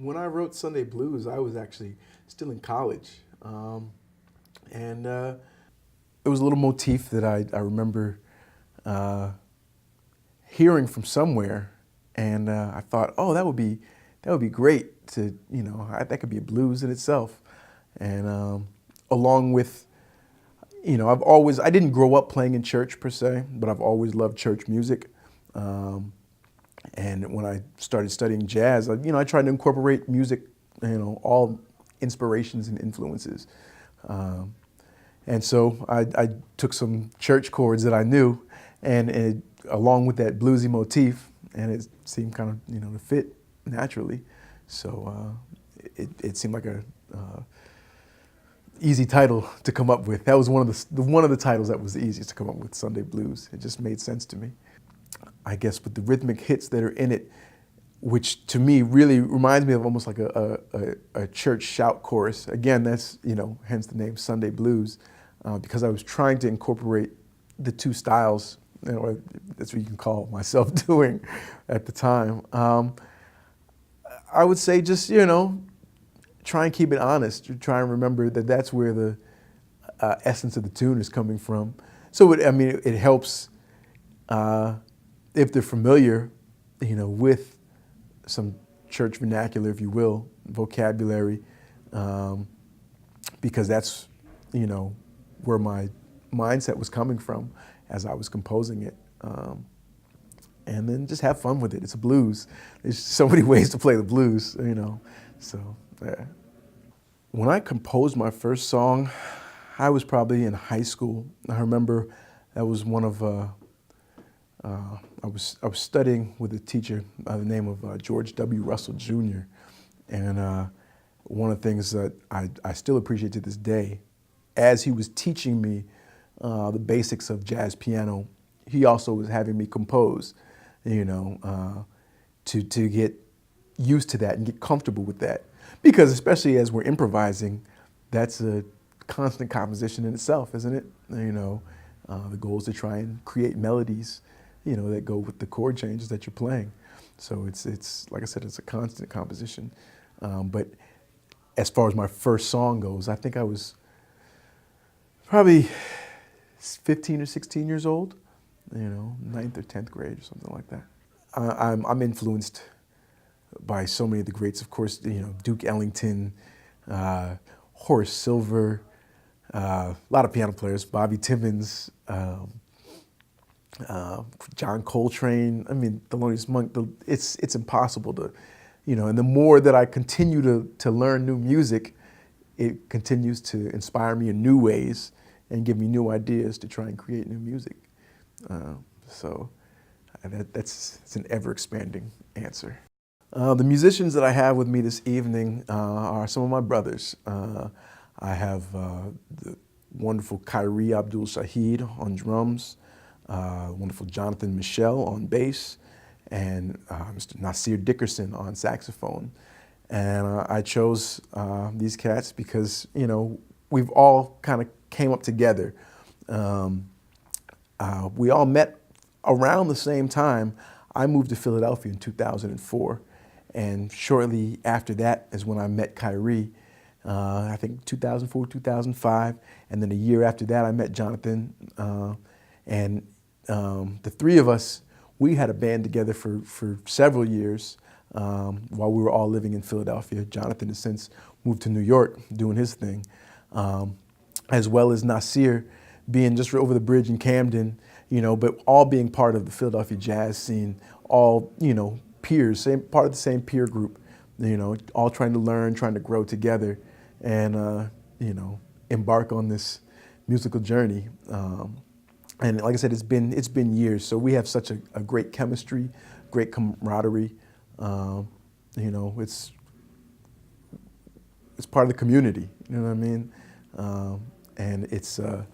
When I wrote Sunday Blues, I was actually still in college. And it was a little motif that I remember hearing from somewhere. And I thought, oh, that would be great to, that could be a blues in itself. And along with, I didn't grow up playing in church per se, but I've always loved church music. And when I started studying jazz, I tried to incorporate music, all inspirations and influences. And so I took some church chords that I knew, and along with that bluesy motif, and it seemed kind of, to fit naturally. So it seemed like a easy title to come up with. That was one of the titles that was the easiest to come up with, Sunday Blues. It just made sense to me. I guess with the rhythmic hits that are in it, which to me really reminds me of almost like a church shout chorus. Again, that's, hence the name Sunday Blues, because I was trying to incorporate the two styles, that's what you can call myself doing at the time. I would say just, try and keep it honest. Try and remember that that's where the essence of the tune is coming from. So, it helps if they're familiar, with some church vernacular, if you will, vocabulary, because that's, where my mindset was coming from as I was composing it. And then just have fun with it. It's a blues. There's so many ways to play the blues, so yeah. When I composed my first song, I was probably in high school. I remember that was one of, I was studying with a teacher by the name of George W. Russell Jr. And one of the things that I still appreciate to this day, as he was teaching me the basics of jazz piano, he also was having me compose, to get used to that and get comfortable with that. Because especially as we're improvising, that's a constant composition in itself, isn't it? The goal is to try and create melodies, that go with the chord changes that you're playing. So it's like I said, it's a constant composition. But as far as my first song goes, I think I was probably 15 or 16 years old, 9th or 10th grade or something like that. I'm influenced by so many of the greats, of course, Duke Ellington, Horace Silver, a lot of piano players, Bobby Timmons, John Coltrane. Thelonious Monk. It's impossible to, and the more that I continue to learn new music, it continues to inspire me in new ways and give me new ideas to try and create new music. So it's an ever-expanding answer. The musicians that I have with me this evening are some of my brothers. I have the wonderful Kyrie Abdul Shahid on drums, wonderful Jonathan Michel on bass, and Mr. Nasir Dickerson on saxophone. And I chose these cats because, we've all kind of came up together. We all met around the same time. I moved to Philadelphia in 2004. And shortly after that is when I met Kyrie, I think 2004, 2005. And then a year after that, I met Jonathan. And the three of us, we had a band together for several years while we were all living in Philadelphia. Jonathan has since moved to New York doing his thing, as well as Nasir being just over the bridge in Camden, but all being part of the Philadelphia jazz scene, all, peers, part of the same peer group, all trying to learn, trying to grow together and, embark on this musical journey. And like I said, it's been years, so we have such a great chemistry, great camaraderie. It's part of the community, you know what I mean? And it's a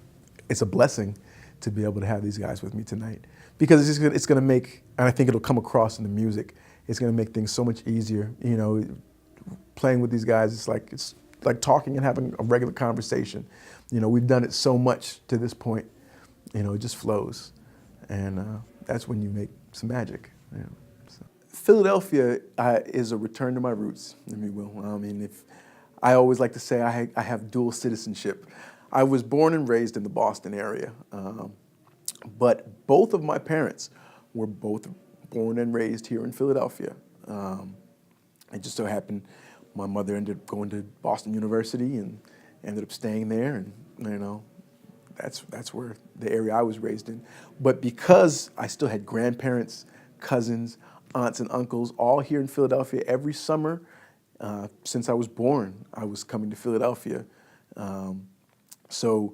blessing to be able to have these guys with me tonight, because it's going to make, and I think it'll come across in the music, it's going to make things so much easier. Playing with these guys, it's like talking and having a regular conversation. We've done it so much to this point, it just flows. And that's when you make some magic. So. Philadelphia is a return to my roots, if you will. I mean, if I always like to say I have dual citizenship. I was born and raised in the Boston area, but both of my parents were both born and raised here in Philadelphia. It just so happened my mother ended up going to Boston University and ended up staying there, and that's where the area I was raised in. But because I still had grandparents, cousins, aunts and uncles all here in Philadelphia every summer, since I was born, I was coming to Philadelphia. So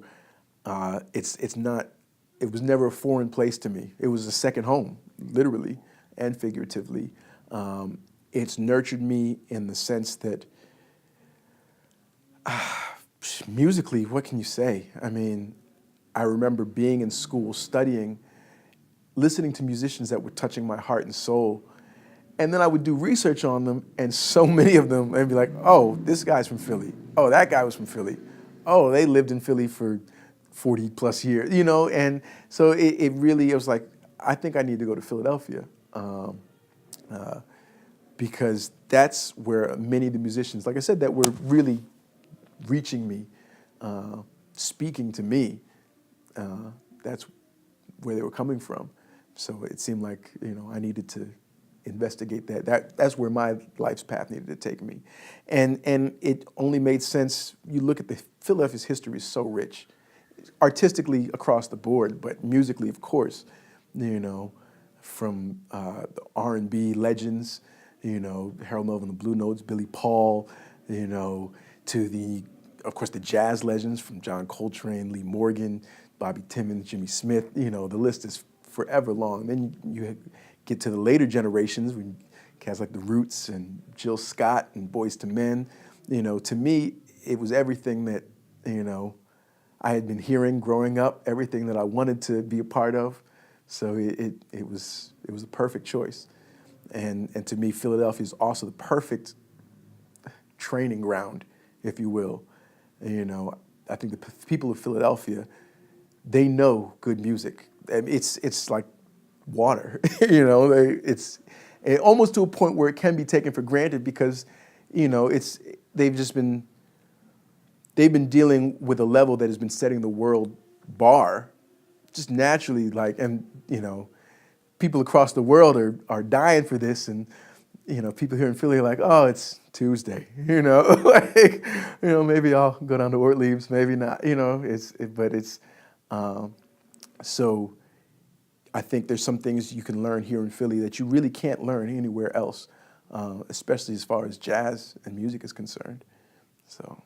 it was never a foreign place to me. It was a second home, literally and figuratively. It's nurtured me in the sense that musically, what can you say? I mean, I remember being in school, studying, listening to musicians that were touching my heart and soul. And then I would do research on them, and so many of them, I'd be like, oh, this guy's from Philly. Oh, that guy was from Philly. Oh, they lived in Philly for 40 plus years, And so it was like, I think I need to go to Philadelphia. Because that's where many of the musicians, like I said, that were really reaching me, speaking to me, that's where they were coming from. So it seemed like, I needed to investigate that. That's where my life's path needed to take me. And it only made sense. You look at Philadelphia's history is so rich, artistically across the board, but musically, of course, from the R&B legends, Harold Melvin, the Blue Notes, Billy Paul, to of course, the jazz legends from John Coltrane, Lee Morgan, Bobby Timmons, Jimmy Smith. The list is forever long. Then you get to the later generations, when cats like the Roots and Jill Scott and Boyz II Men. To me, it was everything that I had been hearing growing up, everything that I wanted to be a part of. So it was a perfect choice. And to me, Philadelphia is also the perfect training ground, if you will. I think the people of Philadelphia, they know good music. It's like water, it's almost to a point where it can be taken for granted because, they've been dealing with a level that has been setting the world bar, just naturally, people across the world are dying for this, and people here in Philly are like, oh, it's Tuesday, maybe I'll go down to Ortlieb's, maybe not, so I think there's some things you can learn here in Philly that you really can't learn anywhere else, especially as far as jazz and music is concerned. So